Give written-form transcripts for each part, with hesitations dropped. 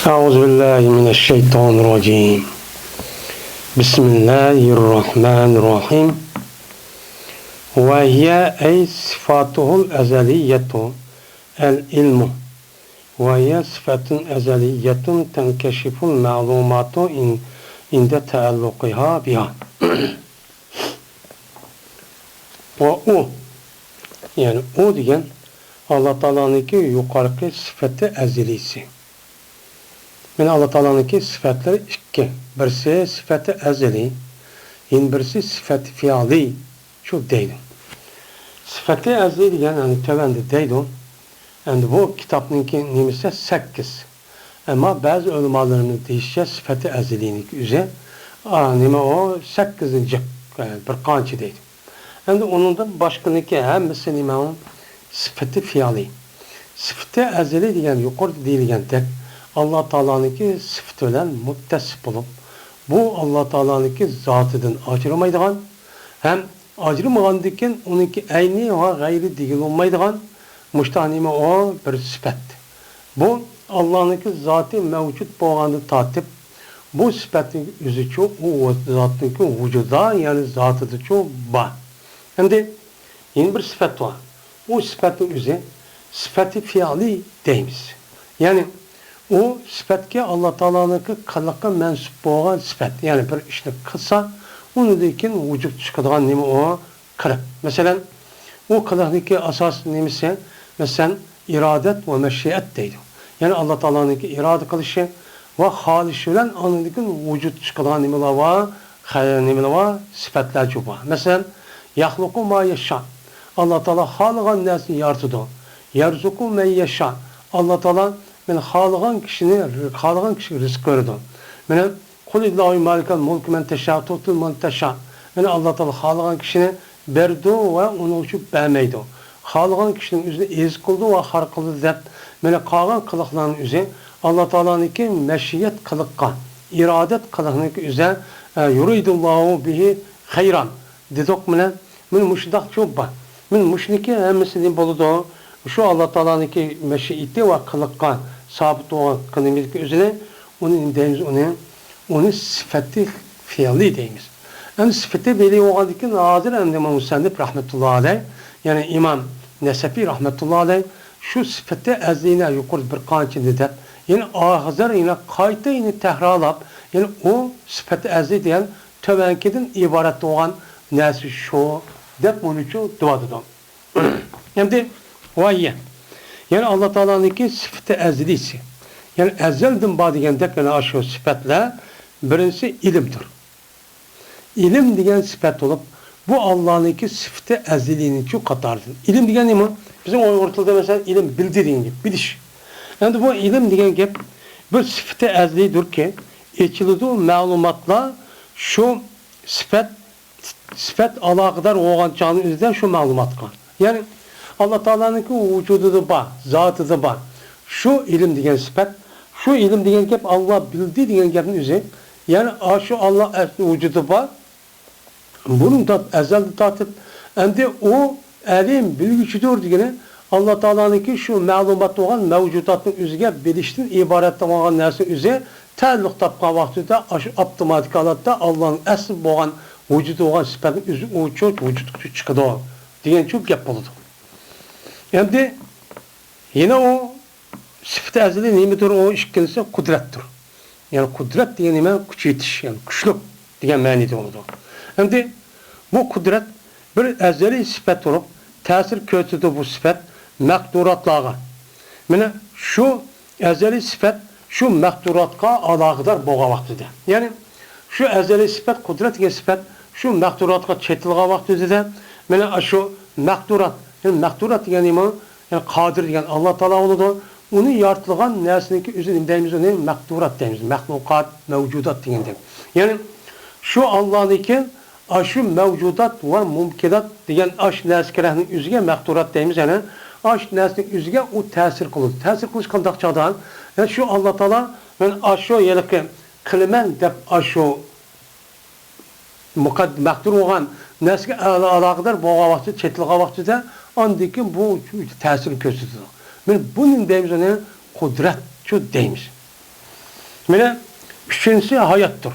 أعوذ بالله من الشيطان الرجيم بسم الله الرحمن الرحيم وهي أي صفاته الأزلية العلم وهي صفة أزلية تنكشف المعلومات عند تعلقها بها o yani o diyen Allah Teala'nınki yukarıki sıfatı ezilisi. Yani Allah Teala'nınki sıfatları iki. Birisi sıfatı ezeli, birisi sıfatı fiili. Şu değil. Sıfatı ezeli diyen yani tevende değil. Yani bu kitapınki nimse 8. Ama bazı ulemalarının değişe sıfatı ezeliğinin üzere nime o 8. Yani bir kançı değil. Yani onun da başkanınki hem mesela sıfatı fiili. Sıfatı ezeli diyen yukarıda değil diyen tek Allah Teala'nınki sıfatı olan muttasip olup bu Allah Teala'nınki zatıdan ayrılmaydıgan hem ayrılmagandikin onunki aynı ve gayri değil olmaydıgan müştahnime o bir sıfat. Bu Allah'ınki zatı mevcut boğanı tatip bu sıfatın yüzü çok o zatınki vücuda yani zatıda çok var. Hem de yeni bir sıfat var. O sıfatın yüzü sıfatı fiili deyimiz. Yani o sıfat ki Allah Teala'nınki kalaka mensup boğan sıfat. Yani bir işte kısa onu dekin vücut çıkıdığan nemi o kılık. Mesela o kılıktaki asas nemisi mesela iradet ve meşiyet deydi. Yani Allah Teala'nınki irade kılışı ve haliş olan anındaki vücut çıkıdığan nemiler var, nemiler var, sıfatlar çok var. Mesela yahluku ma yeşan. Allah Teala halıgan nesini yartıdı. Yerzuku men yeşan. Allah Teala men halıgan kişi rızık verirdi. Men kulillahu malikan mulku men teşâ tutul men teşâ. Men Allah Teala halıgan kişini berdi ve onu uçup vermeydi. Halıgan kişinin üzerine iz kıldı ve har kıldı dep. Men kalan kılıkların üzerine Allah Teala'nınki meşiyet kılıkkan, iradet kılıklarının üzerine yuridullahu bihi hayran. Dedik men müşrik çok var. Men müşriki hemsinin buludu. Şu Allah Teala'nınki meşiyeti ve kılıkkan sabit olan kılımızın üzerine onun deyimiz onun sıfatı fiili deyimiz. Yani sıfatı belli olan dikin Nazır Emre Musannif rahmetullahi aleyh yani İmam Nesefi rahmetullahi aleyh şu sıfatı ezliğine yukarı bir kançı dedi. Yani ağızlar yine kayıta yine tehrarlap yani o sıfatı ezli diyen tövenkidin ibaret olan nesi şu dep bunu çok duadıdan. Hem de vayye. Yani Allah Teala'nınki sıfatı ezlisi. Yani ezelden badigen dekene aşağı sıfatla birincisi ilimdir. İlim diyen sıfat olup bu Allah'ınki sıfatı ezeliğini çok katardır. İlim diyen ne mi? Bizim ortada mesela ilim bildiğin gibi, biliş. Yani bu ilim diyen gibi bir sıfatı ezelidir ki içildiği malumatla şu sıfat alakadar olan canın üzerinden şu malumat var. Yani Allah Teala'nınki vücudu da var, zatı da var. Şu ilim diyen sıfat, şu ilim diyen gibi Allah bildiği diyen gibinin üzeri. Yani şu Allah vücudu var. Bunun da ezelde tatip hem de o elim bilgisidir diyene Allah Teala'nınki şu malumat olan mevcudatın üzerine biliştin ibaret olan nersin üzerine ta'luk tapkan vaktinde optimatik alatta Allah'ın asıl olan vücudu olan sıfatın üzerine o çok vücut çıkıdı diyen çok yapıldı. Hem de yine o sıfat ezeli neymidir o işkincisi kudrettir. Yani kudret diyen neyme güç yetiş yani güçlük diyen manide oldu. Hem de bu kudret bir ezeli sıfat olup tesir kötüdür bu sıfat mekduratlığa. Yani şu ezeli sıfat şu mekduratka alakadar boğa vaktide. Yani şu ezeli sıfat kudret diye sıfat şu mekduratka çetilga vaktide de yani şu mekdurat yani mekdurat yani yani kadir yani Allah Teala oludu. Onu yaratılgan nesneki üzerinde deyimiz onu mekdurat deyimiz. Mehlukat, mevcudat deyimiz. Yani şu Allah'ınki şu mevcudat ve mumkidat diyen aş neskerahının üzerine mekdurat deyimiz yani aş neskenin üzerine o tesir kılır. Tesir kılış kaldakçadan yani şu Allah Teala yani aşo yelik kılmen dep aşo mekdur olan neske alakadar boğa vakti çetilga vakti de andaki bu tesir kötüdür. Yani bunun deyimiz ona kudret şu deyimiz. Mene üçüncüsü hayattır.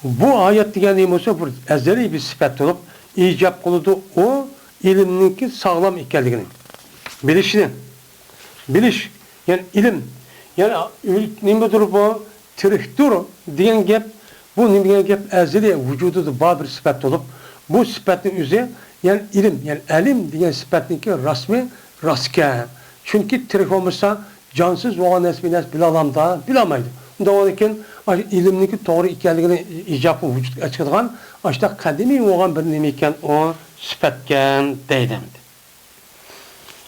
Bu hayat degeni olsa bir ezeli bir sıfat olup icap kılıdı o ilimninki sağlam ekanligini. Bilişini. Biliş. Yani ilim. Yani nimedir bu? Tirihtur diyen gap bu nimedir gap ezeli vücudu da bir sıfat olup bu sıfatın üzeri yani ilim yani elim diyen sıfatınki rasmi rastke. Çünkü tirih olmasa cansız olan nesbi bilalamda bilamaydı. Ondan sonra ilimdeki doğru ekanligini icabı vücut açıklayan aşta kadimi olan bir nime ekan o sıfatken deydi.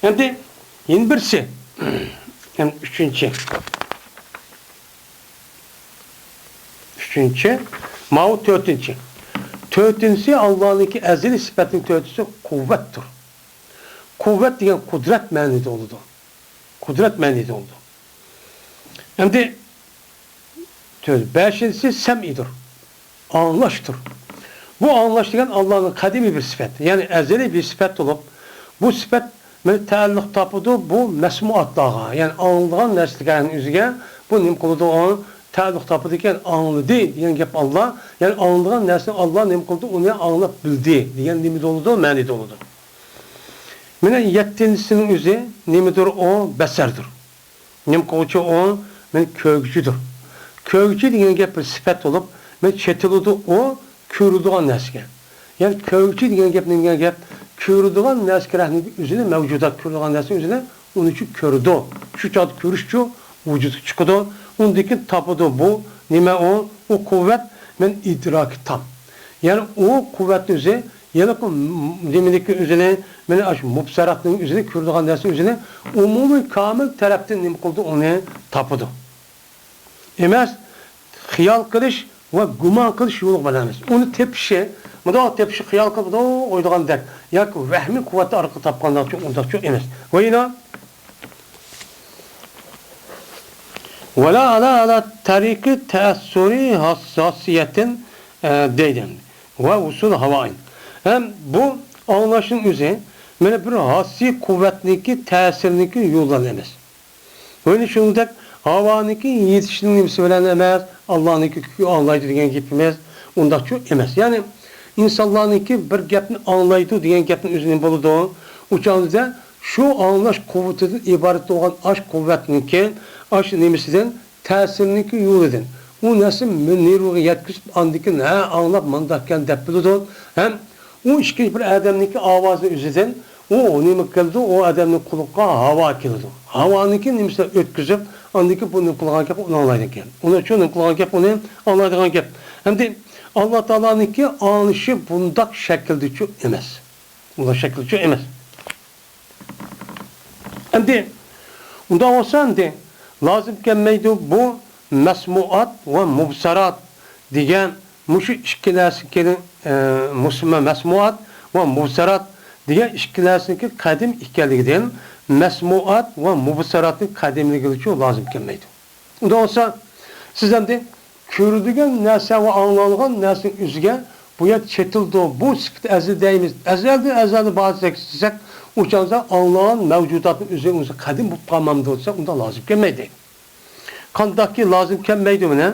Endi yeni birisi yani üçüncü mağu dördüncü. Dördüncüsü Allah'ınki ezeli sıfatın dördüncüsü kuvvettir. Kuvvet diyen kudret mənidi oldu. Kudret mənidi oldu. Endi beşincisi sem'idir. Anlaştır. Bu anlaş degen Allah'ın kadimi bir sıfat. Yani ezeli bir sıfat olup bu sıfat təalluq tapıdı bu mesmuatlığa. Yani anılığın nəsliğinin üzüge bu nim kılıdı onun təalluq tapıdı iken anılı değil diyen gep Allah. Yani anılığın nəsliğini Allah nim kılıdı onu anılıb bildi diyen nimi doludu, məni doludu. Mene yettincinin üzü nimidir o beserdir. Nim kılıcı o kökçüdür. Kökçü diyen gep bir sıfat olup çetilidu o kürüdüğün nəsliğe. Yani kökçü diyen gep körüdüğün nəskirəhinin üzerine mevcudat körüdüğün nəskin üzerine onun için körüdü. Şu çadı körüşçü vücudu çıkıdı. Ondaki tapıdı bu. Nime o? O kuvvet men idrak tam. Yani o kuvvetin üzerine yani demindeki üzerine men mubsaratın üzerine körüdüğün nəskin üzerine umumi kamil taraftan nim kıldı onu tapıdı. Emez xiyal kılış ve guman kılış yolu bilemez. Onu tepşi Mıda tepşi xiyal kılıp da oyduğun der. Ya ki vehmi kuvveti arka tapkandan çok ondan çok emes. Ve yine ve la ala tariki teessuri hassasiyetin deyden. Ve usul havain. Hem bu anlaşın üzerine böyle bir hassi kuvvetniki tesiriniki yoldan emes. Öyle şunu havaniki yetiştiğini söylenemez. Allah'ınki anlayıcı diyen gitmez. Ondan çok emes. Yani İnsanlarınki bir gapni anlaydı diyen gapni üzerine buludu. Uçağınızda şu anlaş kuvvetinden ibaret olan aşk kuvvetninki, aşk nimesinden tesirinki yol edin. O nasıl münirruğu yetkisip andikin anlap mandakken dep buludu. Hem o işki bir adamninki avazı üzerinden o nime kıldı, o adamın kulukka hava kıldı. Havanınki nimesi ötküzüp andiki bunun kulağına gap onu anlaydıkken. Onun için kulağına gap onu anlaydığın gap. Hem de Allah Teala'nınki anışı bundak şekilde çok emez. Bunda şekilde çok emez. Endi onda olsa endi lazım gelmeydi bu mesmuat ve mubsarat diyen muşu işkilersinki muslime mesmuat ve mubsarat diyen işkilersinki kadim ikerliğinden mesmuat ve mubsaratın kadimliği çok lazım gelmeydi. Onda olsa sizden de körüdügen nəsə və anlanılan nəsin üzgə bu yer çetildi bu sıfat əzil deyimiz. Əzəldi bazı çəkisək uçanca anlanan mevcudatın üzerine kadim bu tamamda olsa onda lazım gelmeydi. Kandaki lazım gelmeydi mi ne?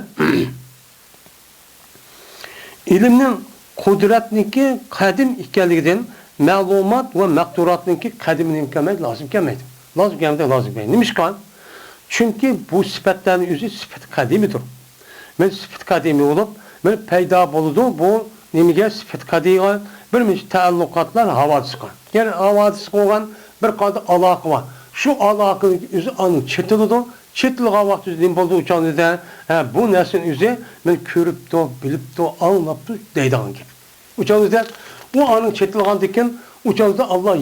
İlimnin kudretniki kadim ikenliğinden məlumat ve mekturatniki kadiminin gelmeydi lazım gelmeydi. Lazım gelmeydi lazım gelmeydi. Nimiş kan? Çünkü bu sıfatların üzü sıfat kadimidir. Men sıfat kadimi olup, men peyda buludu bu nimige sıfat kadimi bir taallukatlar havadis kan. Yani havadis olan bir kadar alakı var. Şu alakının üzü anın çetilidu. Çetilga vakti üzü buldu uçağını da bu nesin üzü men körüp de bilip de anlap da deydan gibi. Uçağını da o anın çetilgandaki uçağını da Allah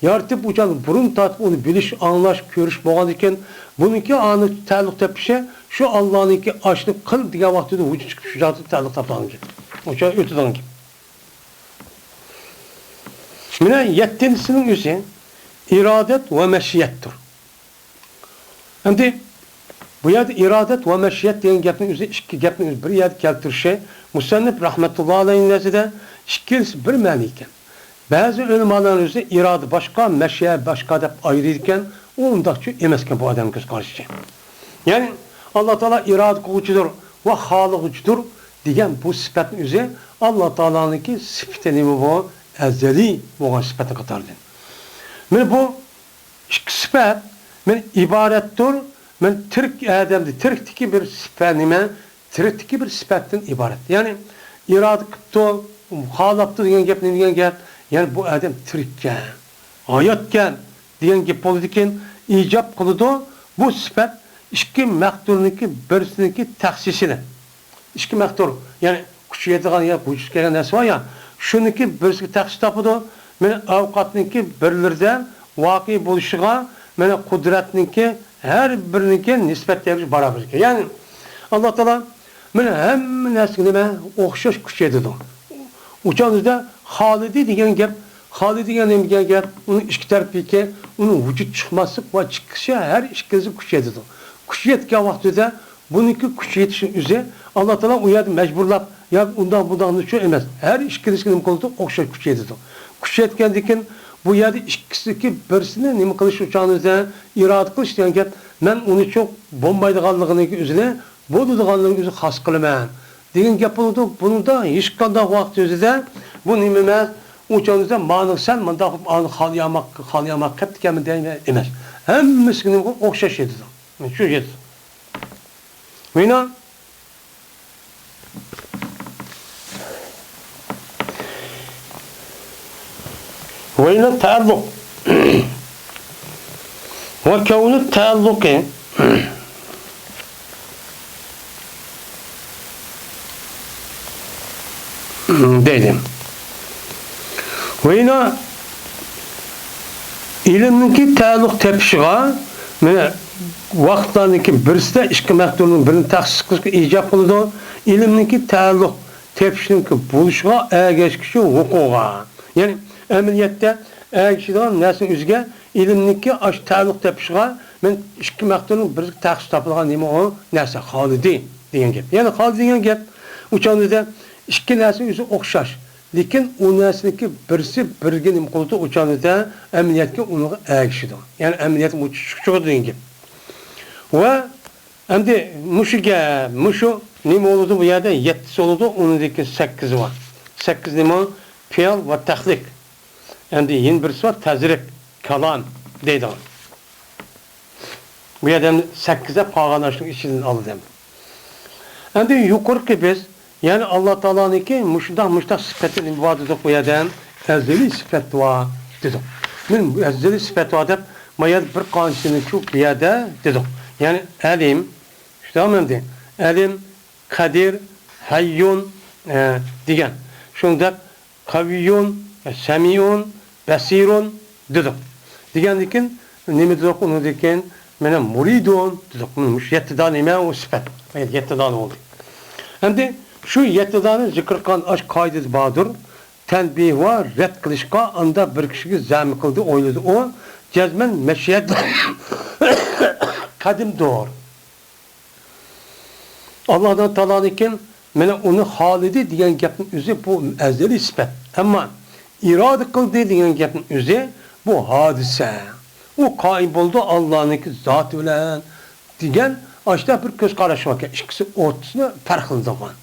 yartıp uçağını burun tatıp onu biliş, anlaş, görüş boğan iken bununki anı taalluk tepişe şu Allah'ınki açlık kıl diye vaktinde vücut çıkıp şu zatı taalluk tapılan gibi. Uçağı ötüden gibi. Mine yettinisinin üzeri iradet ve meşiyettir. Şimdi bu yerde iradet ve meşiyet diyen gapning üzeri iki gapning üzeri bir yerde keltirişi Musannif rahmetullahi aleyhin nezide ikisi bir mani iken. Bazı ulemaların üzeri irade başka, meşiyet başka dep ayrı iken ondakçı emesken bu adamın göz karşıcı. Yani Allah Teala irade kılıcıdır ve halıqıcıdır degan bu sifatın özü Allah Teala'nınki sıfatı bu ezeli olan sıfatı katardır. Men bu iki sıfat men ibarettir. Men Türk adamdı. Türkteki bir sıfat nime? Türkteki bir sıfattan ibaret. Yani irade kıptı, halıqtı degan gap ne degan gap? Yani bu adam Türkken, hayatken degan gap politiken icap kılıdı. Bu sıfat iki maqdurniki birisiniki taksisini. İki maqdur. Yani kuchaydigan ya bu kelgan narsa var ya, shuniki birisiga taksis topadi. Mana avqatniki birlaridan voqe bo'lishiga, mana qudratniki har biriniki nisbatga barobar. Yani Allah Taala mana hamma narsaga nima o'xshash kuchaydi. Uçağınızda Halidi degan gap, Halidi degan gap, uning ikki tarafiga uning vujud chiqmaslik va chiqishi har ikkisi kuchaydi. Kuchayotgan vaqtida buniki kuchaytishning o'zi Allah Taala u yerda majburlab, ya undan uchun emas. Har ikkisiga nima qildi? O'xshash kuchaydi. Kuchayotgandan keyin bu yerda ikkisiki birisini nima qilish uchunizda iroda qilish degan gap, men uni çok bombaydiganligini o'zini bo'ladiganligini o'zi xos qilaman degan gap bo'ldi. Bunda hech qanday vaqt o'zida bu nima emas, uchunizda ma'nosan menda xoliyamak qattiqmi degan emas. Hammasiga o'xshash edi. Shu edi. Mana وين التعلق وكون التعلق dedim. وين ilimniki ta'alluq tepişiga mana vaqtlarniki birisida ikki maqdurning birini taxsis qilishga ijab qiladi. Ilimniki ta'alluq tepişiniki bo'lishiga ergashkishi huquqiga. Yani amaliyotda ergashadigan narsaning o'ziga ilimniki ash ta'alluq tepishga men ikki maqdurning biriga taxsis topilgan nima o narsa Halidi degan gap. Yani Halidi degan gap uchonida ikki narsa o'zi o'xshash. Lekin u narsaniki birisi birga nima qildi uchonida amaliyotga unga ergashadi. Yani amaliyot chiqadi degan gap. Va endi mushu nima bo'ladi bu yerda 7 bo'ladi, uningdagi 8 var. 8 nima? Fe'l va tahlik. Endi yin birisi var, tazrik, kalam deydi. Bu yerda 8'e qolganlarning ichidan oldim. Endi yuqorqi biz yani Allah Teala'nınki muştaq sıfatı ibadet bu yerdan ezeli sıfat var dedik. Men ezeli sıfat var deb mayad bir qanchani shu bu yerda dedik. Yani alim, işte alim, kadir, hayyun degan. Shunda qaviyun, samiyun, basirun dedik. Degandikin nima dedik uni degan mana muridun dedik. Mush yettidan nima o sıfat. Yettidan oldu. Endi şu yettidanı zikr qilgan aş qoidasi bordir. Tanbih va rad qilishga anda bir kishiga zami qildi, o'yladi. O jazman mashiyat qadimdir. Allohdan Taola'ningkin mana uni Halidi degan gapning o'zi bu azali sifat. Ammo iroda qildi degan gapning o'zi bu hodisa. U qoim bo'ldi Allohning zoti bilan degan ashta bir ko'z qarash bor. Ikkisi o'rtasida farqlanadigan.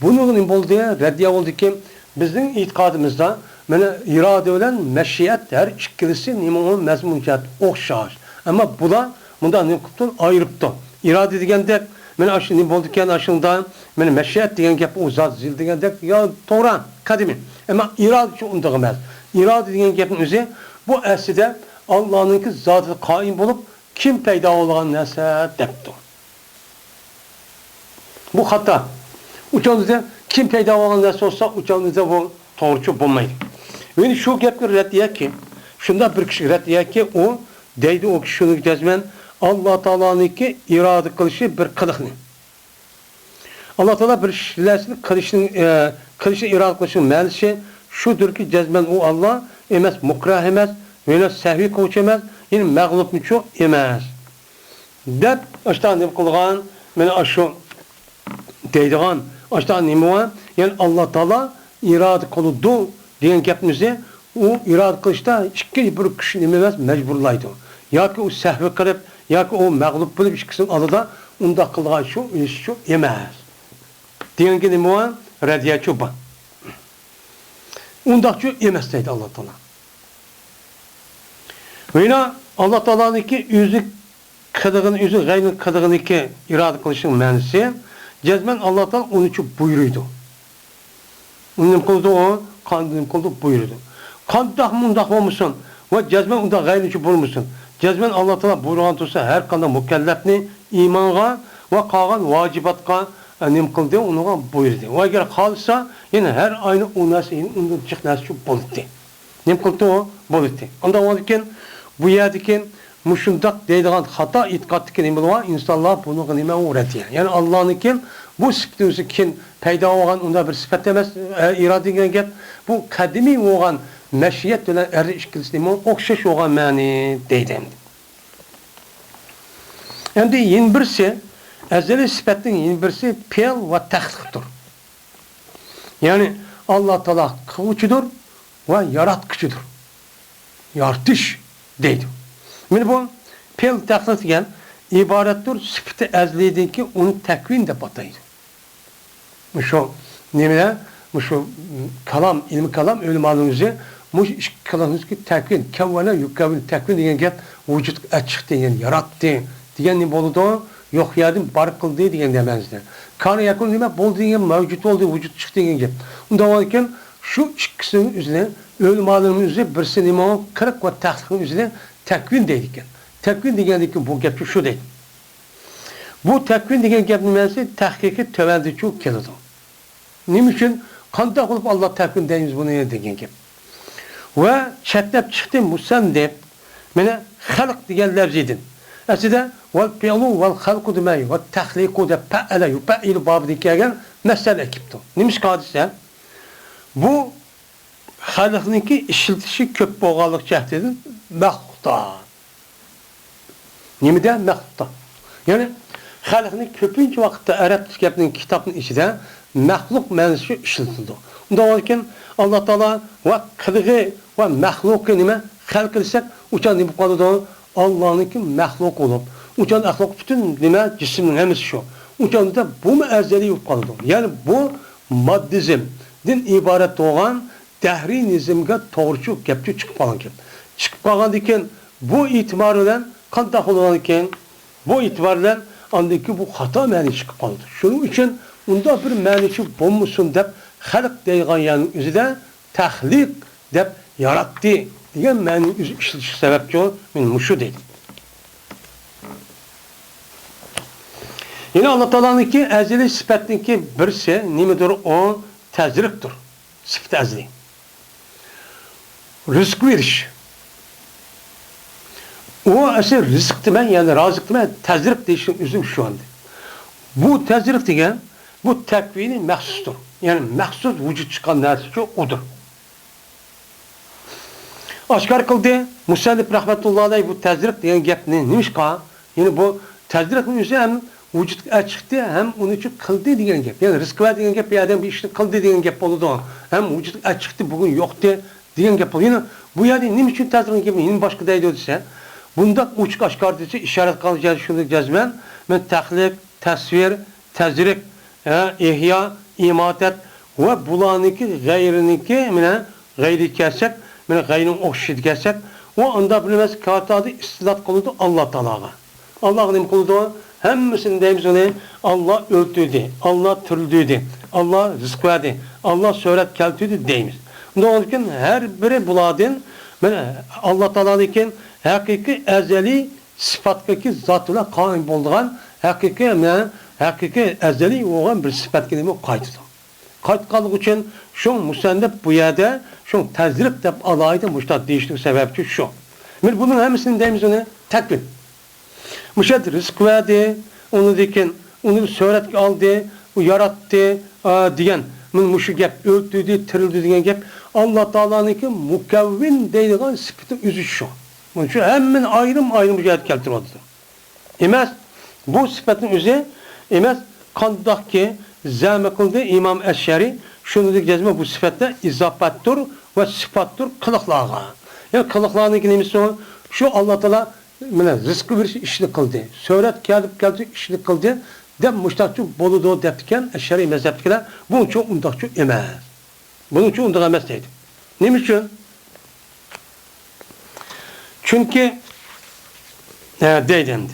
Bunun nima bo'ldi? Raddiya bo'ldiki, bizning e'tiqodimizda mana iroda bilan mashiyat har ikkisi nima mazmunjat o'xshash. Ammo bular bunda nima qildi? Ayiribdi. Iroda deganda mana shu nima bo'ldi ekan ashunda mana mashiyat degan gap u zot zil degandek yo to'g'ri, qadimiy. Ammo iroda shu unday emas. Iroda degan gapning o'zi bu aslida Allohning zoti qoim bo'lib kim paydo bo'lgan narsa debdi. Bu xato. Uçağınızda kim paydo bo'lgan narsa olsa uçağınızda bu to'g'ri bo'lmaydi. Meni shu gapga raddiya ki, shunda bir kishi raddiya ki o deydi o kishi shuni jazman Alloh taoloninki iroda qilishi bir qiliqni. Alloh taolo bir narsani qilishni iroda qilishning ma'nosi shudurki jazman u Alloh emas, mukrah emas, yana sahviy qiluvchi emas, ya'ni mag'lubchi emas. Deb ashtan deb qilgan meni shu deydigan ashtan nima var? Yani Allah Taala iroda qildi degan gapimizni u iroda qilishda ikki bir kishi nima emas majburlaydi. Yoki u sahvi qilib, yoki u mag'lub bo'lib ikkisini oldida unda kılgan şu, iş şu emez. Diyen ki nima var? Radiya şu ban. Unda şu emez deydi Allah Teala. Ve yine Allah Teala'nın ki yüzü kıdığın, yüzü gayrının kıdığın ki irade kılışın menisi, cezmen Allah Teala onun için buyuruydu. Onun kıldı o, kandının kıldı buyurdu. Kandak mundak olmuşsun ve cezmen onda gayrı için bulmuşsun. Cezmen Allah Teala buyurgan tursa her kanda mükellefni imanga ve kalan vacibatka nim kıldı ona buyurdu. Ve eğer kalsa yine her aynı onası onun çıknası şu buldu. Nim kıldı o buldu. Onda olurken bu yerdiken muşundak deydiğin hata itikattıken emin var insanlar bunu gınime uğratıyor. Yani Allah'ın kim bu sıfatı kim peyda olan onda bir sıfat demez irade gep bu kadimi olan meşiyet ile eri işkilisini okşaş olan mani deydim. Hem de yeni birisi ezeli sıfatın yeni birisi pel ve tahliktir. Yani Allah Teala kılıçıdır ve yaratkıcıdır. Yaratış deydi. Yani bu pel tahlik diyen ibarettir sıfatı ezliydi ki onun tekvin de bataydı. Şu nemine şu kalam, ilmi kalam ölüm alınızı bu iş kalamınız ki tekvin, kevvene yukavin tekvin diyen gel vücut açık diyen, yarattı diyen ne boludu, yok yardım bar kıldı diyen demezdi. Kanı yakın demek bol diyen mevcut oldu, vücut çıktı diyen gel. Ondan varken şu ikisinin üzerine ölüm alınımın üzerine birisi nemo kırık ve tahlikin üzerine tekvin deydikken. Tekvin diyen ki bu gel şu değil. Bu tekvin diyen gel nimesi tahkiki tövendi çok kelidi. Nim için kandak olup Allah tekvin deyimiz bunu ne diyen gel. Ve çetlep çıktı musen deyip mene halk diyenler zidin. Aslında vel fi'lu vel halku demeyi ve tahliku de pe'ele yupe'ilu babı dikegen mesele ekipti. Neymiş hadise? Bu halkınki işiltişi köp boğalık cehdedin mehlukta. Nemi de mehlukta. Yani halkının köpünce vakitte Arap kitabının içinde mehluk menisi işiltildi. Ondan varken Allah Teala ve kılığı ve mehluku nime halk etsek uçan nime kalıdı Allah'ınki mehluk olup uçan ahlak bütün nime cismin hemisi şu. Uçan da bu mu ezeli yok kalıdı. Yani bu maddizm din ibaret olan dehri nizimge doğrucu kepçi çıkıp kalan kim. Çıkıp kalan diken bu itibarla kandak olan iken bu itibarla andaki bu hata mani çıkıp kaldı. Şunun için onda bir manisi bulmuşsun deyip halk deygan yani üzerinde tahlik deyip yarattı diyen mani işletici sebepçi o muşu değil. Yine Allah Teala'nın ki ezeli sıfatının ki birisi nimidir o tezriktir. Sıfat ezeli. Rızk veriş. O eser rızık demen yani razık demen tezrik değişim üzüm şu anda. Bu tezrik diyen bu tekvini mahsustur. Yani mahsus vücut çıkan neresi odur. Aşkar kıldı. Musallif rahmetullahi aleyh bu tezrik diyen gep neymiş ka? Yani bu tezrikin üzerine hem vücut çıktı hem onun için kıldı diyen gep. Yani rızk ver diyen gep bir adam bir işte kıldı diyen gep oldu. Hem vücut çıktı bugün yoktu diyen gep oldu. Yani bu yani ne için tezrikin gibi yine başka deydi ise bunda uçuk aşkar dediği işaret kalacağız şunu cezmen. Men tahlik, tasvir, tezrik, ihya, imatet ve bulanınki gayriniki gayri kesek gayrin okşid kesek o anda bilmez katadı istilat kılıdı Allah Teala'ga. Allah'ın kılıdı hemmisini deyimiz onu Allah öldürdü, Allah türüldüydü, Allah rızık verdi, Allah söylet keltüydü deyimiz. Ne olurken her biri buladın Allah Teala'nın hakiki ezeli sıfattaki zatıyla kaim bulduğun hakiki ezeli olan bir sıfat kelime kayıtıdır. Kayıt kaldığı için şu musennef bu yerde şu tezrip de alaydı müştat değiştiği sebepçi şu. Bunun hepsinin deyimiz onu tekvin. Müştat rızık verdi, onu diken, onu söylet aldı, o yarattı diyen müşü gep öldürdü, tirildi diyen gep Allah Teala'nın ki mukevvin deydiğin sıfatı üzü şu. Bunun için hemen ayrım mücadele keltirmedi. İmez bu sıfatın üzü İmez kandak ki zâme kıldı İmam Eşşeri şunu dik cezme bu sıfatta izafattur ve sıfattır kılıklığa. Yani kılıklığının neymiş o? Şu Allah Teala mana rizqi berish ishni qildi. Surat keldi ishni qildi deb mushtaqchu bo'ludi debdi ekan shariy mazhabdagilar. Bu uchun undaqchu emas. Buning uchun undaq emas deydi. Nima uchun? Chunki deydi endi.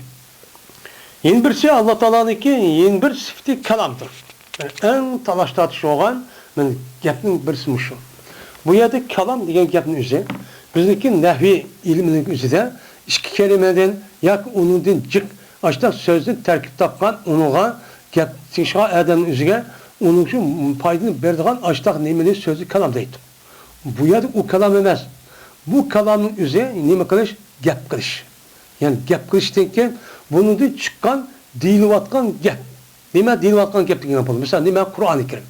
Yeni birisi Allah Teala'nınki yeni bir sifati kalamdır. Yani en talaş tartış olan gapning birisi şu. Bu yerde kalam degan gapning o'zi bizniki nahviy ilmining o'zida ikki kalimadan yoki undan jiq ashta so'zni tarkib topgan unuga gap tishga odamning o'ziga uning uchun foydani beradigan ashta nimani so'zi kalam deydi. Bu yerde o kalam emas. Bu kalamning o'zi nima qilish? Gap qilish. Yani gap qilishdan keyin bundan chiqqan deyilayotgan gap. Nima deyilayotgan gap degan bo'ladi. Masalan, nima Qur'oni Karim.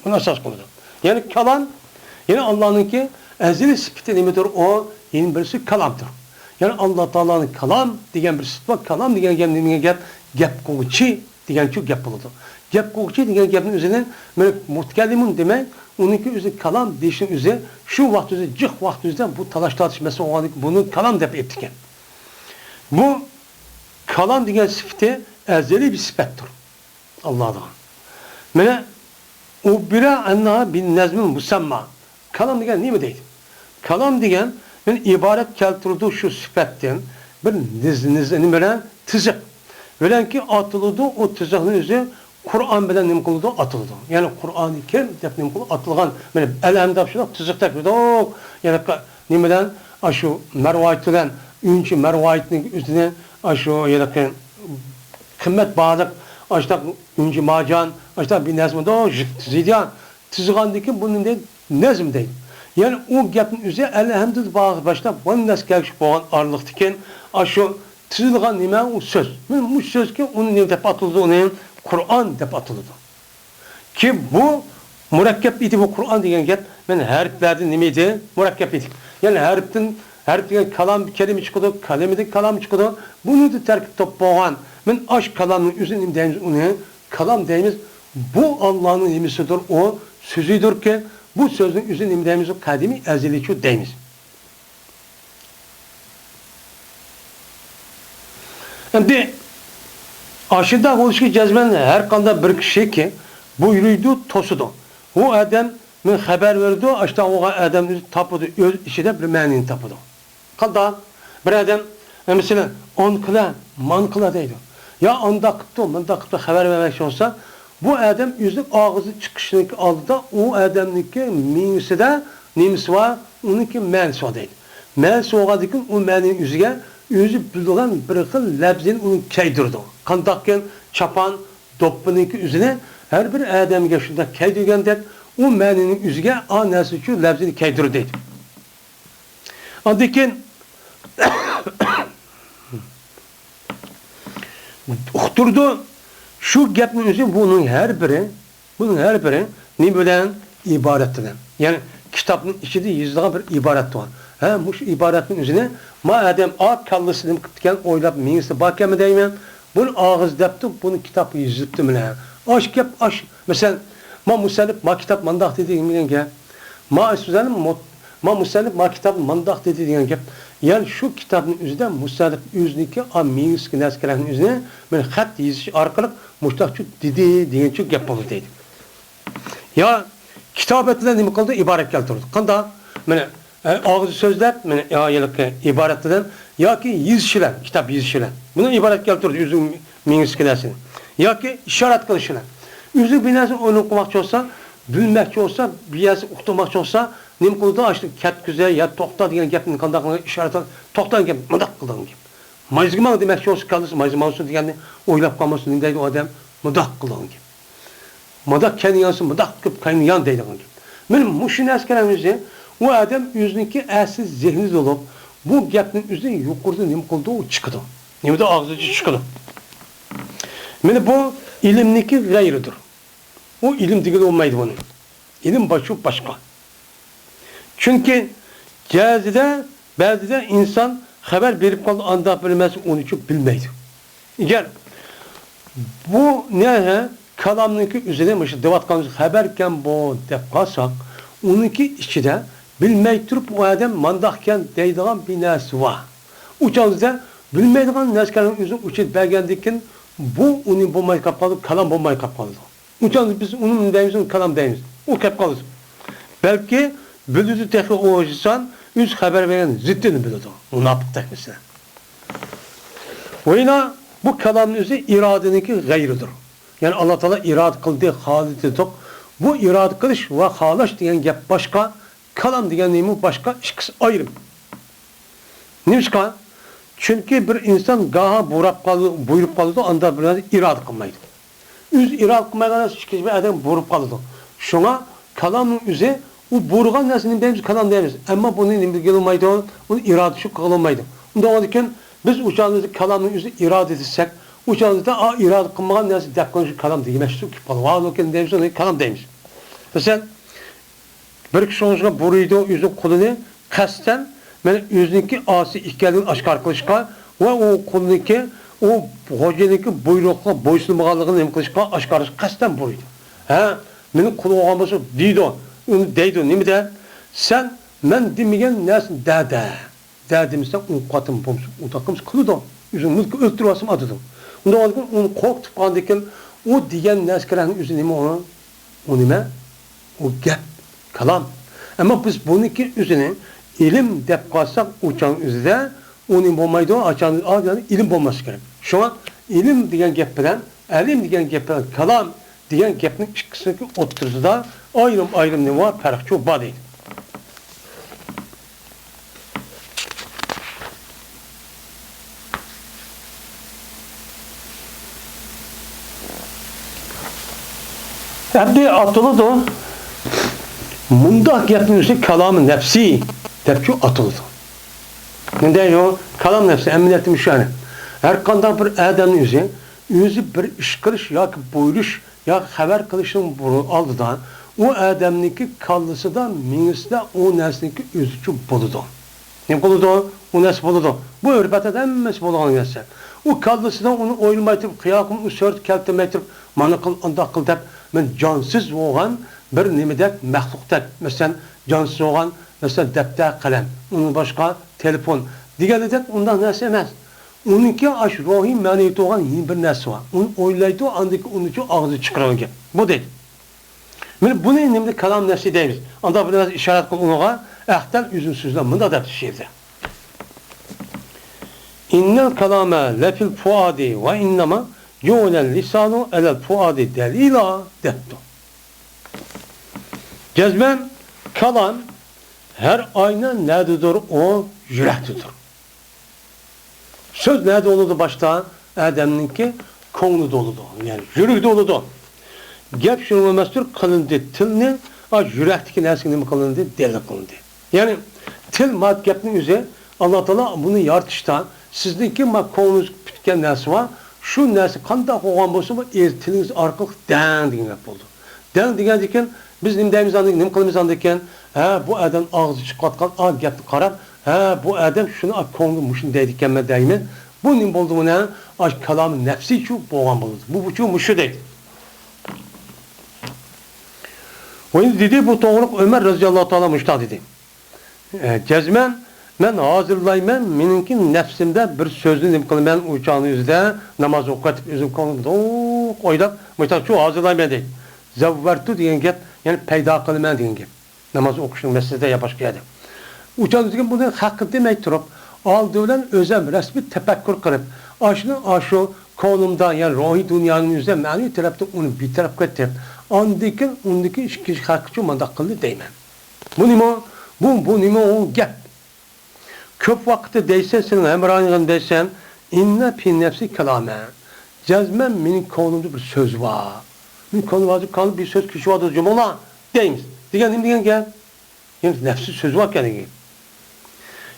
Buni asos qiladi. Yani kalam, yani Allah'ınki ezeli sifati nimedir o? Yeni birisi kalamdır. Yani Allah Teala'nın kalam degan bir sifat var. Kalam degan gap nima gap? Gap qiluvchi degan shu gap bo'ladi. Gap qiluvchi degan gapning o'zidan men mutakallimun demak, uningki o'zi kalam deyishning o'zi shu vaqt o'zi jiq vaqt o'zida bu talash tortishmasi bo'lganlik buni kalam deb aytgan. Bu kalam degan sifati ezeli bir sifatdir. Allah'dan. Mana ubira anna bin nazmin musamma. Kalam degan nima deydi? Kalam degan men iborat keltirdi shu sifatdan bir nima bilan tiziq. Bilanki atıldı o tiziqning o'zi Qur'on bilan nima qildi? Atıldı. Yani Qur'oni Karim deb nima qildi? Atilgan mana alamda shu tiziq taqdirdi. Yani nima bilan shu marvoyat bilan üçüncü mervayetinin üstüne şu yedeki kıymet bağlık açta üçüncü macan açta bir nezmde o zidyan tızgandaki bunun değil nezm değil. Yani o gapın üzerine elhamdülillah bağlı başta bunun nasıl gelişip olan ağırlıktayken şu tızılgan nime o söz. Bu söz ki onun ne dep atıldı onun Kur'an dep atıldı. Ki bu murakkep idi bu Kur'an diyen gap ben harflerden nimeydi? Murakkep idi. Yani harften kalam kelime çıkıdı, kalemide kalam çıkıdı. Bunu da terkip toplayın. Ben aş kalamın üzerine deyimiz onu kalam deyimiz bu Allah'ın nimesidir o sözüdür ki bu sözün üzerine deyimiz o kadimi ezeli şu deyimiz. Şimdi aşırıda oluşu cezben her kanda bir kişi ki bu yürüydü tosudu. O adam men haber verdi, işte o adam tapudu, öz işide bir menin tapudu. Kalda bir adam mesela on kıla, man kıla deydi. Ya onda kıptı, manda kıptı haber vermek olsa bu adam yüzlük ağzı çıkışını aldı da o adamınki minisi de nimisi var, onunki menisi var deydi. Menisi oladikin o menin yüzüge yüzü bildiğin bir kıl lebzini onu keydirdi. Kandakken çapan, doppununki yüzüne her bir adamı şunda keydirgen deydi. O meninin yüzüge anası şu lebzini keydirdi deydi. Andikin uqturdu şu gapning o'zi bunun her biri ne bilan iboratdan. Yani kitapning ichida yozilgan bir iborat var. Ha, bu iboratning o'zini ma adam a kallasini qilgan o'ylab mengisi bakami deyman. Buni og'iz debdi, buni kitap yozibdi mana. Osh gap osh. Masalan, ma musallif ma kitap mandaq dedi degan gap. Ma so'zalim ma musallif ma kitap mandaq dedi degan gap. Yani şu kitabın üzerinde musallif yüzniki amminski neskelerinin üzerine ben xat yazış arkalık muştakçı dedi diyen çok yapmalı deydi. Ya kitap etilen ne mi kaldı? İbaret keltirdi. Kanda ben ağzı sözler ben ya yıllık ibaretten ya ki yazışılan kitap yazışılan. Bunu ibaret keltirdi yüzün minski nesini. Ya ki işaret kılışılan. Yüzü binası onu okumakçı olsa, bilmekçi olsa, bir yazı okumakçı olsa nim qildi açtı kat güzel ya to'xta degan gapni qanday qilgan ishorat to'xta degan mudaq qilgan gap. Majzman demoqchi bo'lsa qaldisi majzman deganni o'ylab qolmasin deydi odam mudaq qilgan gap. Mudaq kaniyansi mudaq qilib qaynayan deydi gap. Men mushun askaramizni u odam o'ziniki asl zehni bo'lib bu gapning o'zini yuqorida nim qildi u chiqdi. Nimada og'ziga chiqdi. Meni bu ilmniki g'ayridir. O ilim degani olmaydi buni. İlim başka. Çünkü bazıda insan haber verip kaldı anda bilmez onu çok bilmeydi. Eğer bu ne kalamınki üzerine devatkanız haberken bu defkasak onunki içinde bilmey turup o adam mandahken deydiğen bir nesi var. Uçağınızda Bilmeydiğin neskenin yüzü uçup belgendikken bu onun bombayı kapalı, kalam bombayı kapalı. Uçan biz onun deyimiz, kalam deyimiz. O kapalı. Belki bölüdü teknolojisinden yüz haber veren ziddini bölüdü. O napık teknisine. Oyna bu kalamın yüzü iradeninki gayridir. Yani Allah Teala irad kıldığı haliti tok. Bu irad kılış ve halaş diyen gap başka, kalam diyen neymi başka, ikisi ayrı. Neymiş ka? Çünkü bir insan gaha buyurup kaldı, anda bir irad kılmaydı. Üz irad kılmayana hiçbir adam buyurup kaldı. Şuna kalamın yüzü, o buyurgan nesinin deyimiz kalam deyimiz. Ama bunun nimde gelmemaydı, onun iradı şu kılınmaydı. Onda olurken biz uçağımızda kalamın yüzü irad etsek, uçağımızda irad kılmayan nesi defkonuşu kalam deyimiş. Ki palavaloken deyimiz, onu kalam deyimiz. Mesela bir kişi onunla buruydu, yüzü kolunu kasten, ben yüzündeki asi ikkelin aşkar kılışka ve o kolundaki o hocanınki buyrukla boysunmağalığını nem kılışka aşkar kasten buruydu. Benim kulu olması deydi o. Onu deydi o. Ne mi de? Sen men demegen nesin? Demişsen onu katım bomsun. O takımız kılıdı o. Yüzünü öldürüyorsun adıdım. Onu korktup kandıyken o diyen neskerenin yüzü ne mi onu? O ne mi? O gep, kalam. Ama biz bununki yüzünü ilim dep kalsak uçağın üzerinde onun bulmaydı o açan ilim bulması gerek. Şu an ilim diyen gepten, ilim diyen gepten, kalam diyen gepnin ikisindeki oturtusu da ayrım ne var? Fark çok var değil. Hadi atıldı o. Mundak yapmıyorsa kalam-ı nefsi tepki atıldı. Ne diyor? Kalam nefsi emniyetim yani. Her kandan bir adamın yüzü bir iş kılış ya buyuruş ya haber kılışın aldı da o adamınki kallısı da minisi de o neslinki yüzü buludu. Ne buludu? O nesli buludu. Bu örbete de emmesi buluğunu nesli. O kallısı da onu oylamaytıp kıyakım sört keltemetrip manakıl andakıl dep men cansız olan bir nimedek məxluqdak. Mesela cansız olan mesela defter, kalem, onun başka telefon. Diğerledek ondan nəsə emas. Onunki aş ruhi məniyeti olan yeni bir nəsə var. Onu oylaydı o andaki onun için ağzı çıkaran gibi. Bu değil. Bunu nimde kalam nəsə deyimiz. Anda biraz işaret kıl onağa əhdəl üzün sözler. Bunda da bir şeydir. İnnel kalame lefil fuadi ve innama yu'lel lisanu elel fuadi delila dettu. Cezben kalan her ayna nerededir o yürektedir. Söz nerede olurdu başta? Adem'inki konu doludu. Yani yürek doludu. Gep şunu mestur kılındı tilni, yürekteki nesini mi kılındı? Deli kılındı. Yani til mat gepnin üzeri Allah Teala bunu yartıştan sizdeki konunuz bitken nesi var? Şu nesi kanda koğan bolsa bu tiliniz arkalık den degan gap oldu. Den degan ekan biz nimdaymiz andik, nim qilamiz andikan, bu adam ağzı chiqayotgan gapni qarab, bu adam shuni ko'ngli mushun deydi ekanman deyman. Bu nim bo'ldi buni? Kalam nafsi shu bo'lgan bo'ldi. Bu shu mushu deydi. Oyun dedi bu to'g'ri Ömer roziyallohu taolo mushtaq dedi. Cezmen men hozirlayman, meningki nafsimda bir so'zni nim qilaman o'chani yuzida namoz o'qitib o'zim ko'nglimda o'ylab mushtaq shu hozirlayman deydi. Zavvartu degan gap, yani paydo qilaman degan gap. Namoz o'qishning masjidda ya boshqa yerda. O'chani degan buni haqqi demay turib, oldi bilan o'zim rasmiy tafakkur qilib, shu ko'nglimda, yani ruhiy dunyoning yuzida ma'naviy tarafda uni betaraf qilib, ondikin undiki ikki haqqi uchun bunday qildi deyman. Bu nima? Bu nima o gap? Ko'p vaqtda deysan, sening hamrohingdan deysan, inna fi nafsi kalama. Jazman mening ko'nglimda bir so'z bor. Men ko'nglimda bir so'z kishiyotdi jumola deymiz. Degan nima degan gap? Yani nefsi söz var kendine.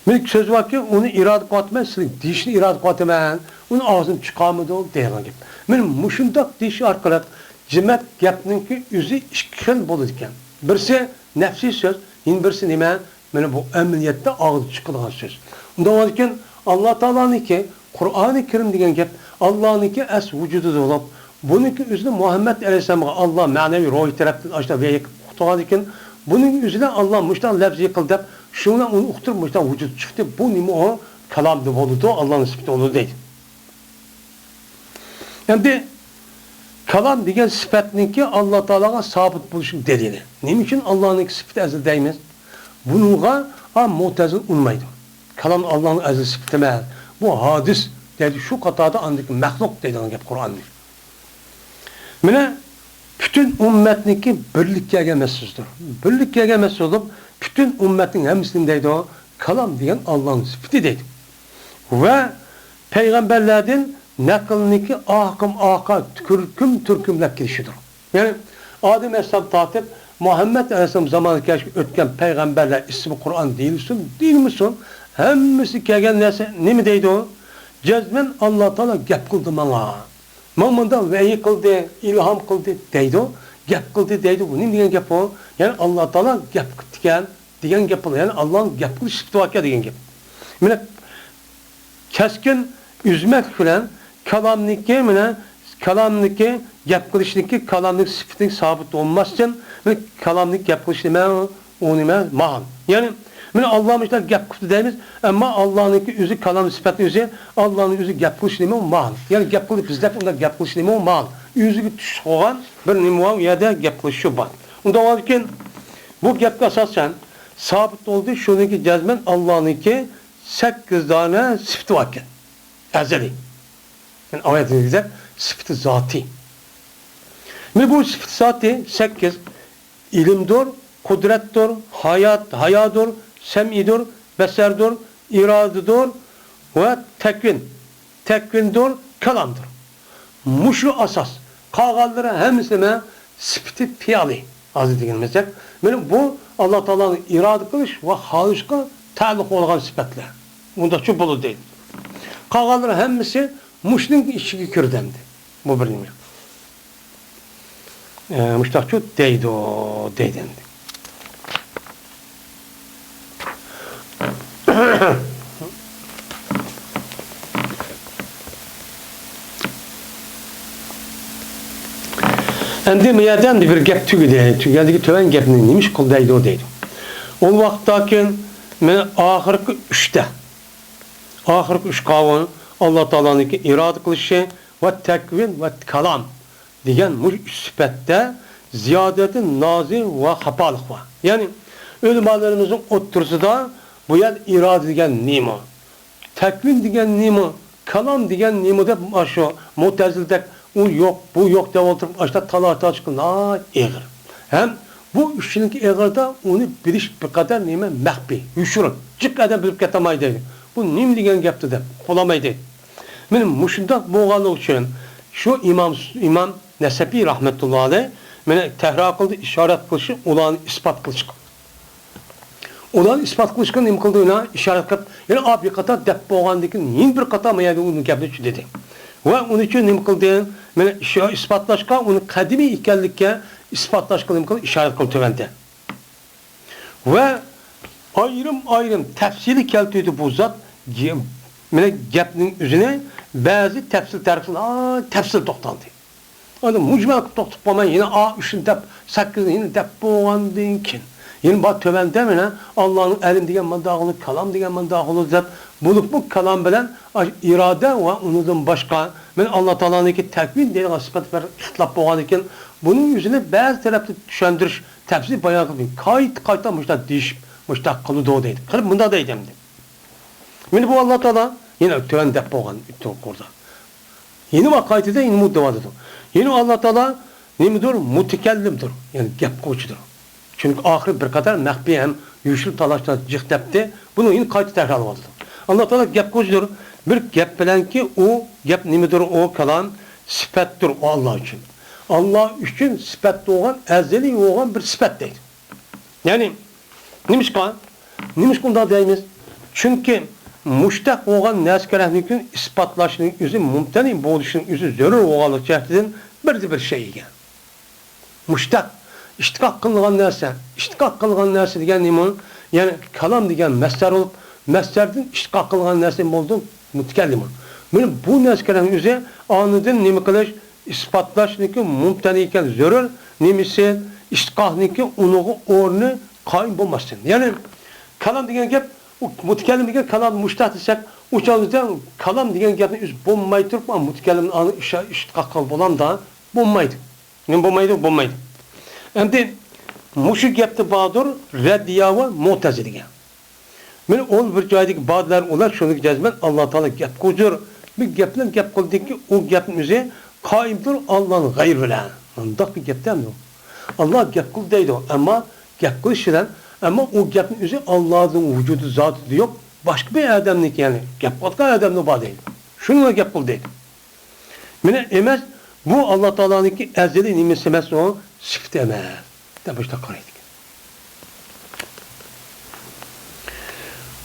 Men söz var ki onu irade qatman, dişini irade qatman, onu ağzını çıkarmadı o degan gap. Men mushundaq diş orqali jimat gapninki o'zi ikki xil bo'ladi ekan. Birisi nafsi söz, yana birisi nima? Mana bu amaliyotda og'zi chiqadigan so'z. Unda ekan Alloh taolaniki Qur'oni Karim degan gap Allohniki as vujudida bo'lib, buniki o'zida Muhammad alayhisolamga Alloh ma'naviy ruhiy tarafdan ashta ve qutgan ekan. Bunun yüzüne Allah müştan lafzi kıl dep, şuna onu uqtirib müştan vücut çıktı. Bu nima o? kalam deb oldu, Allah'ın sıfatı olur değil. Endi kalam degan sifatniki Allah Teala'ga sabit buluşun delili. Nima uchun Allah'ın sıfatı azil deymiz? Bununla Mu'tazil unmaydı. Kalam Allah'ın azil sıfatı emas. Bu hadis dedi şu qatada andaki mahluk deydigan gap Qur'onda. Mana bütün ummetniki birlikka gelmesizdir. Birlikka gelmesi olup bütün ummetin hemsinin deydi o kalam degan Allah'ın sıfatı deydi. Ve peygamberlerden nakılniki ahkam türkümlep girişidir. Yani Adem Aleyhisselam tatip Muhammed Aleyhisselam zamanı keşke ötken peygamberler ismi Kur'an değil misin? Hemmisi kelgen ne deydi o? Cezmen Allah Teala gap kıldı bana. Mamında vehi kıldı, ilham kıldı deydi o. Gap kıldı deydi. Bu ne diyen gap o? Yani Allah Teala gap diyen gap o. Yani Allah'ın gap kıldı sıfatı vakya diyen gap. Yani keskin üzmek filan kalamniki gap kılışniki kalamnik sıfatın sabit olmaz için kalamnik gap kılışniki onu mahan. Yani Allah'ın işte gap kıldı deyimiz ama Allah'ın üzü kalam sıfatı üzü Allah'ın üzü gap kılışniki mahan. Yani gap kıldı bizde onda gap kılışniki mahan. Üzü tuş olan bir nimuan ya da gap kılışı var. Onda varken bu gap asasen sabit oldu şununki cezmen Allah'ınki 8 tane sıfatı varken. Ezeli. Yani ayetimizde sıfatı zati. Ve bu sıfatı zati 8 ilimdir, kudrettir, hayadır, sem'idir, beserdir, iradıdır ve tekvindir, kalamdır. Muşu asas. Kağalları hemsine sıfatı fiyali. Azı deginmezsek. Yani bu Allah Teala'nın iradı kılış ve halışka ta'lıq olan sıfatlar. Bunda çok bolu değil. Kağalları hemmisi muşnun içine kirdemdi. Bu bir nime. Muştakçı deydi o deydendi. Endi meyeden bir gap tügüdeydi. Tügedeki töven gapını neymiş kıl deydi o deydi. O vaxttakin men ahırkı 3'te. Ahırkı 3 kavun Allah Teala'nınki irade kılışı ve tekvin ve kalam diyen müsbette ziyadeti nazi ve hapalık var. Yani ölümalarımızın otursu da bu yer irade diyen nima. Tekvin diyen nima, kalam diyen nima da aşağı Mu'tezil'de o yok, bu yok diye oturup aşağı talahta çıkın. Eğir. Hem bu üçününki eğirde onu biliş bir kadar nime mehbi, yuşurun. Cık adam bilip getamaydı. Bu nim diyen gaptı da olamaydı. Benim muşundak boğalık için şu İmam Nesepi rahmetullahi aleyh beni tehra kıldı, işaret kılışı, olan ispat kılışı. Olan ispat kılışı nim kıldığına işaret kılışı. Yani abi kata dep boğandaki nin bir kata mı yani onu gaptı dedi. Ve onun için nim kıldığın beni ispatlaşka, onu kadimi ikenlikke ispatlaşka nim kıldı, işaret kılışı tövende. Ve ayrım tefsili keltiydi bu zat. Mene gapning üzerine bazı tefsir tarifini tefsir to'xtaldi. Ana mujmal to'xtab qolmay yine 3'ni deb 8'ni yine deb bo'lgandan keyin yine bak tövende mene Allah'ın elim degan mandağılı, kalam degan mandağılı deb bulup bu kalam bilen irade ve ondan başka men Allah Teala'nınki tekvin degan sıfat bir ixtilaf bo'lgan ekan bunun yüzüne bazı tarafta düşündürüş tefsir bayan qildi. Qayta muşta deyip muşta qildi o deydi. Qilib bunda deydim. Men bu Allah Teala yine töven dep bo'lgan orada. Yeni vakaytida yine muddevadıdır. Yine Allah Teala nemidir? Mutekellimdir. Yani gap koçudur. Çünkü ahir bir kadar mehbi hem yuşul talaştan cıhtepti. Bunu yine kayıtı tekrarlamadı. Allah Teala gap koçudur. Bir gap bilen ki o gap nemidir? O kalan sıfattir o Allah için. Allah için sıfatlı olan, ezeli olan bir sıfat değil. Yani nemiş da deyimiz? Çünkü müştak olan neskerehlikin ispatlaşının üzü mümteni boğuluşunun üzü zörür oğalık cehdinin bir şey ekan. Müştak iştikak kılgan nerse degen neyman? Yani kalam degen mesler olup meslerden iştikak kılgan nerse oldu mütekelliman. Bu neskerehlikin üzü anıdın nemi kılış ispatlaşının mümteni iken zörür nemisi iştikakının unuğu ornu kayın bulmasın. Yani kalam degen gep Mutakellim degan kalam mushtaq desak, o'shanizda kalam degan gapni o'zi bo'lmay turib, mutakellimni ani ishtiqoq bo'lamda, bo'lmaydi. Men bo'lmaydi. Endi mushu gapni Badur raddiya va mu'taziliga. Men ol bir joydagi badlar ular shuni jazman Alloh taolo gap qo'yur. Bir gapni gap qildiki, u gapning o'zi qoimdir Allohning g'ayri bilan. Undaq bir gapdan yo'q. Alloh gap qil deydi, ammo gap qilishdan ama o gapning o'zi Allohning vujudi zotida yo'q, boshqa bir odamniki, ya'ni gap qilgan odamning bor deydi. Shuni gap qil deydi. Mana emas, bu Alloh taoloniki azaliy nimasi emas, o sifat emas. Deb boshqa qaraydi.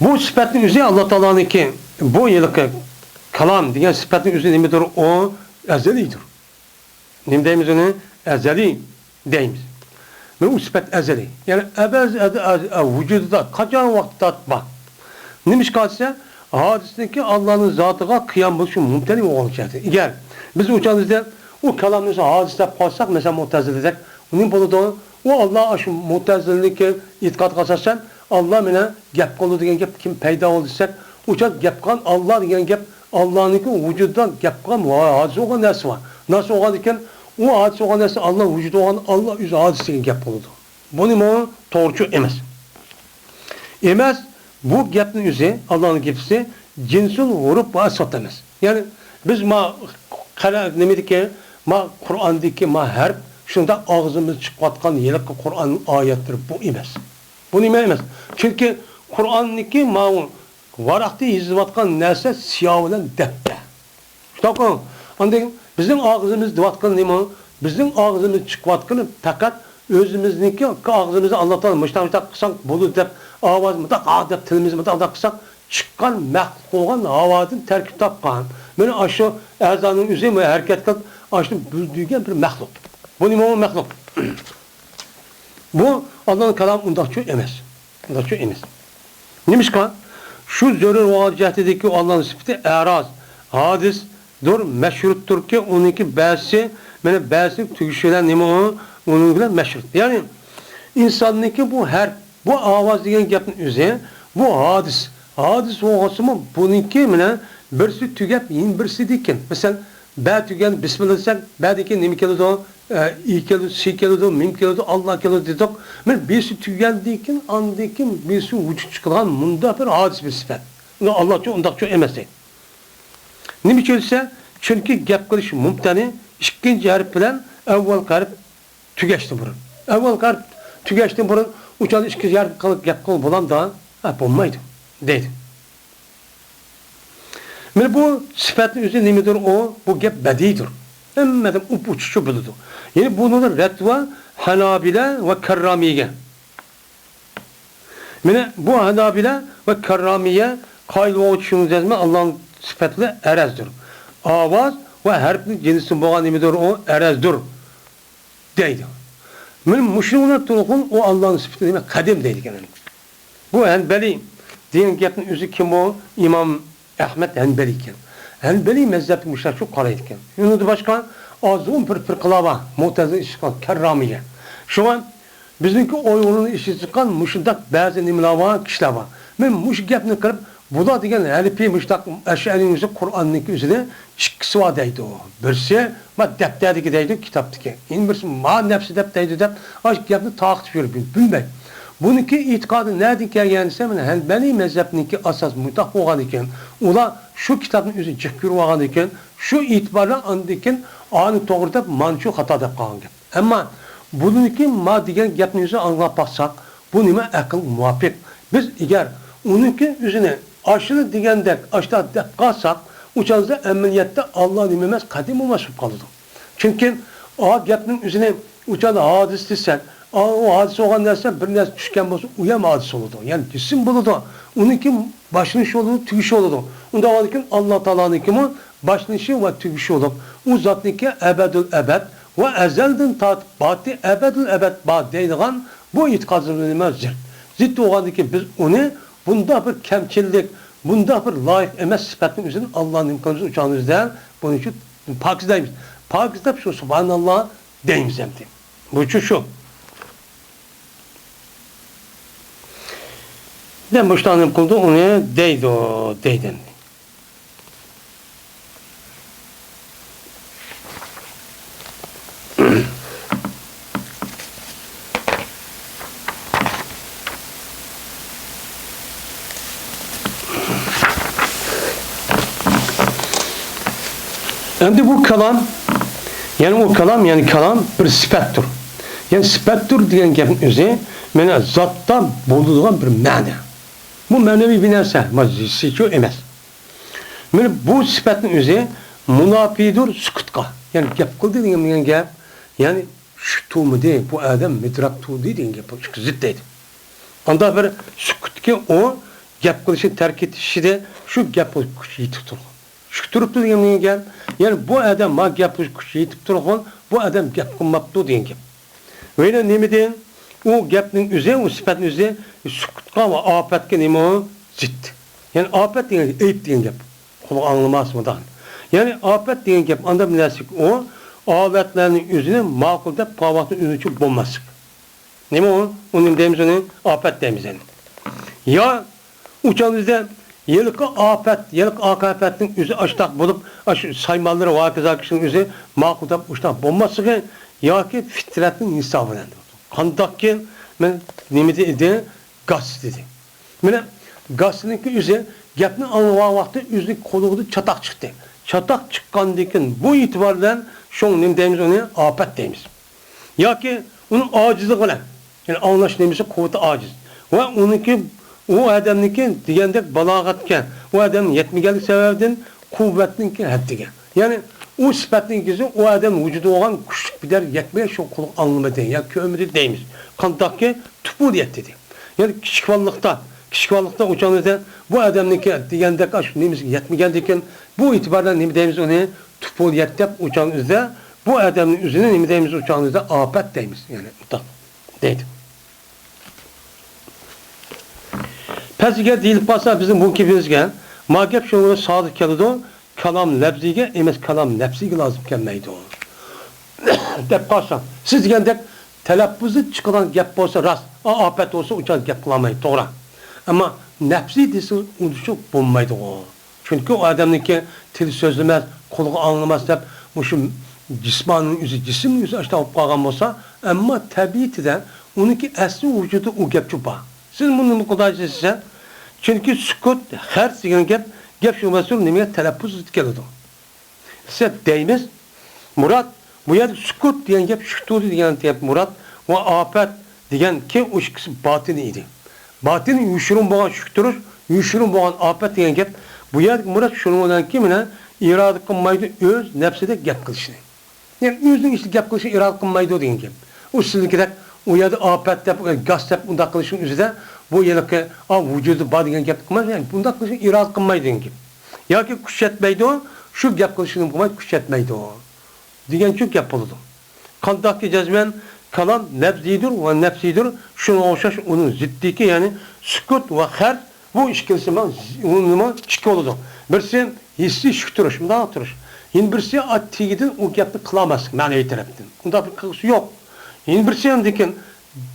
Bu sifatning o'zi Alloh taoloniki, bu yilqi kalam degan sifatning o'zi nimadir? O azaliydir. Nima deymiz uni? Azaliy deymiz. Ve o sifat ezeli. Yani vücudda kaçan vakti bak. Neymiş kalsa hadisindeki Allah'ın zatına kıyam buluşu mümkün olacaktır. Eğer biz uçağımızda o kalamımızı hadiste kalsak mesela muteziledek onun buludu o Allah'a şu muteziledeki itikat kasarsan Allah mene gap kolu diyen gap kim peyda olduysak uçak gap kan Allah diyen gap Allah'ın vücuddan gap kan hadise olan nasıl var? Nasıl olan iken o hadis olan nesi Allah vücudu olan Allah yüzü hadisinin gap oldu. Bunun o doğrucu emez. Emez bu gapın yüzü Allah'ın gapisi cinsul vurup ve asfat emez. Yani biz ne dedik ki Kur'an'daki harf şunda ağzımız çıkvatkan yelik Kur'an'ın ayetleri bu emez. Bu emez. Çünkü Kur'an'daki varakta yazıvatkan neyse siyah olan depte. İşte bakın. Anladın bizim ağzımız divatkan neymi? Bizim ağzımız çıkvatkanı fakat özümüzdeki ağzımızı Allah'tan müştahit kısak bulu dep avazımı da dep tilimizi da kısak çıkan mehluk olan avazın terkip tapkan. Böyle aşı ezanın üzerine hareket kılıp aşı büzdüğün bir mehluk. Bu neymi o mehluk? Bu Allah'ın kelamı undakçı emez. Neymiş kan? Şu zörür vacihetindeki Allah'ın sıfatı eraz, hadis, dur meşruttur ki onunki bäsi mene bäsi tügüşülen nima onun bilen meşrut. Yani insanniki bu avaz degan gapning o'zi bu hadis olmasımı bununki mene birisi tügep yin birisi dikin. Mesela bä tügen bismillah desek bädeki nima keladi? İ keladi, si keladi, mim keladi, Allah keladi dedik. Men birisi tügen dikin, andikin birisi vücut çıkılan munda bir hadis bir sifat. Allah'ça ondakça emas deydi. Nima kelsa çünkü gap qilish mumtani ikkinchi harf bilan avval harf tugashdan burun. Avval harf tugashdan burun uchal ikkinchi harf qilib gap qilib bo'landa bo'lmaydi deydi. Mana bu sifatning o'zi nimadir o? Bu gap badiydir. Hammadan upuçu biladi. Yani bunu Redva, Hanabila ve Karramiye. Mana bu Hanabila ve Karramiye qaylı uçuşunu yazma Allah'ın sıfatlı erazdır. Avaz ve harfin cinsi boğan nimidir o erazdır deydi. Men müşrikler turukun o Allah'ın sıfatı demek kadim deydi yani. Bu Hanbeli diyen gapning özü kim o? İmam Ahmet Hanbeli iken. Hanbeli mezhebi müşrik çok qaraydı iken. Yunus başka azun bir qilava Mu'tazile işkan Karramiye. Şu an bizimki oyunun işi çıkan müşrik bazı nimlava kişiler var. Men muş gapni qilib bular degan halipi müştak Eş'ari'nin o'zi Qur'onning o'zida ikkisi bor deydi u. Birisi daftarniki deydi, kitobniki. Endi birisi nafsi deb deydi deb shu gapni taqib yurib bilmaydi. Buniki e'tiqodi nereden kelgan desa, mana Hanbali mazhabniki asos mutaq bo'lgan ekan. Ular shu kitobni o'zi jiq ko'rib olgan ekan, shu e'tibordan andikin ani to'g'ri deb manchu xato deb qolgan gap. Ammo buniki degan gapni o'zi anglab baxsak, bu nima aql muvofiq. Biz agar uniki o'zini aşırı degandek aşta deb qalsak, o'chazda amaliyotda Alloh nima emas, qadim emas bo'lib qoladi. Chunki o gapning o'zini o'chada hadis desak, o hadis olgan narsa bir narsa tushgan bo'lsa, u ham hadis bo'ladi. Ya'ni jism bo'ladi. Uniki boshlanishi bo'ladi, tugishi bo'ladi. Unda o'likin Alloh taolonikimi boshlanishi va tugishi bo'ladi. U zotniki abadul abad va azaldan tortib boti abadul abad bor deydigan bu e'tiqodimiz emasdir. Zid o'g'andiki biz uni bunda bir kamchilik, bunda bir layık emas sifatning o'zini Allohning imkonsiz uçağımızda bunun için pakizlaymiz. Pakizlab şu subhanallah deymiz hem de. Bu için şu. Den boşlanıp kıldı onu deydi o deyden. Endi bu kalam yani o kalam yani kalam bir sıfatdır. Yani sıfatdır diyen gapın özü mana zattan bo'ladigan bir ma'no. Bu ma'naviy bir narsa, mazisi emas. Mana bu sıfatning o'zi munafidur sukutqa. Yani gap qildi degan gap, yani shutumidi bu adam midrak tudi degan gap zid deydi. Anda bir sukutga o gap qilishni tark etishida shu gap kuch yetib turgan. Shu turibdi degan gap, yani bu adam ma gap kuch yetib turgan, bu adam gap qilmabdi degan gap. Öyle nimeden o gapning o'zi, o sifatning o'zi sukutqa va ofatga nima o zid. Yani afet degan ayıp degan gap. Quloq anglamasmidan. Yani afet degan gap anda bilasizki o ofatlarning o'zini ma'qul deb qovatning o'zi uchun bo'lmaslik. Nima o? Onun deymiz onu afet deymiz endi. Ya uçağımızda yılkı afet, yılkı akafatning o'zi ashtaq bo'lib, shu saymalları vakizakishning o'zi ma'qul deb ashtaq bo'lmasligi yoki fitratning insofidan. Qandaqki men nima dedi? Gaz dedi. Mana gazninki o'zi gapni anlagan vaqtda o'zining qo'ligida chataq chiqdi. Chataq chiqqandan keyin bu e'tibordan shung nima deymiz uni afat deymiz. Yoki uning ojizligi bilan, yani anglash nemisi quvvati ojiz. Va uniki o adamniki degandek balog'atga, o adam yetmaganlik sababidan quvvatninki haddiga. Yani o sifatning o'zi o adam vujudi olgan kuchlik bidar yetmay shu quloq anglamadi, ya ko'midi deymiz. Qandaqki tupuliyat dedi. Yani kichikvanlikda o'changizda bu adamniki degandek shu nemisi yetmagandikin bu e'tibordan nima deymiz uni tupuliyat deb o'changizda bu adamning o'zini nima deymiz o'changizda afat deymiz. Yani mutlaq deydi. Pesiga deyilib qolsa bizim bu kibimizga ma gap shunga sodiq keladi, kalam lafziga emas kalam nafsiga lozim kelmaydi. Deb qolsam, siz degandek talaffuzi chiqqan gap bo'lsa rost, afat bo'lsa uchan gap qilmaydi, to'g'ri. Ammo nafsi desa uni bo'lmaydi. Chunki o adamniki til so'zlamas, quloq anglamas deb shu jismonining o'zi jismning o'zi ashta olib qolgan bo'lsa, ammo tabiatida uniki asli vujudi u gapchi bor. Siz bunu qudaysiz. Çünkü sukut her degan gap shu mas'ul nimaga talaffuz keladi. Siz deymiz, Murat bu yer sukut degan gap shutur degan gap Murat va afat degan ki o ikisi batini edi. Batini yushurun bo'lgan shukturish, yushurun bo'lgan afat degan gap bu yer Murat shuning bilan ki mana iroda qilmaydi o'z nafsida gap qilishni. Yani o'zining ishida gap qilishni iroda qilmaydi degan gap. O sizlikda o yerda afat deb gaz deb undaq qilishning o'zida bu yerga vujudi bor degan gap qilmas, yani bundaq qilishni iroda qilmaydi degan gap. Yoki kuch yetmaydi, shu gap qilishni qilmay kuch yetmaydi degan shu gap bo'ladi. Qandaqki jazman kalam nafsidir va nafsidir, shunga o'xshash uning ziddiki, ya'ni sukut va harf bu ikkisi nima ikki bo'ladi. Birisi hissiy shukturish, bunday turish. Endi birisi attigidan u gapni qilmaslik, ma'naviy tarafdan. Unda bir qilisi yo'q. Endi birisi ham dekin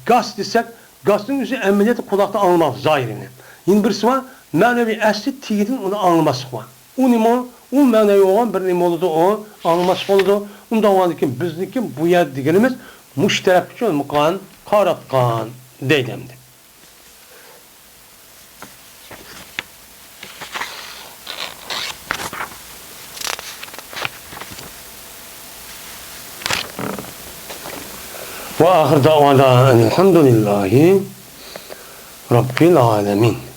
gaz desek, gazning o'zi amaliyotda quloqda anglamas zoirini. Endi birisi va ma'naviy asli tigidan uni anglamaslik bor. U nima? U ma'naviy bo'lgan bir nima bo'ladi, o anglamaslik bo'ladi. Unda o'g'andikin bizniki bu yer deganimiz mushtarak uchun muqan qaratgan deydimdi. وآخر دعوانا أن الحمد لله رب العالمين.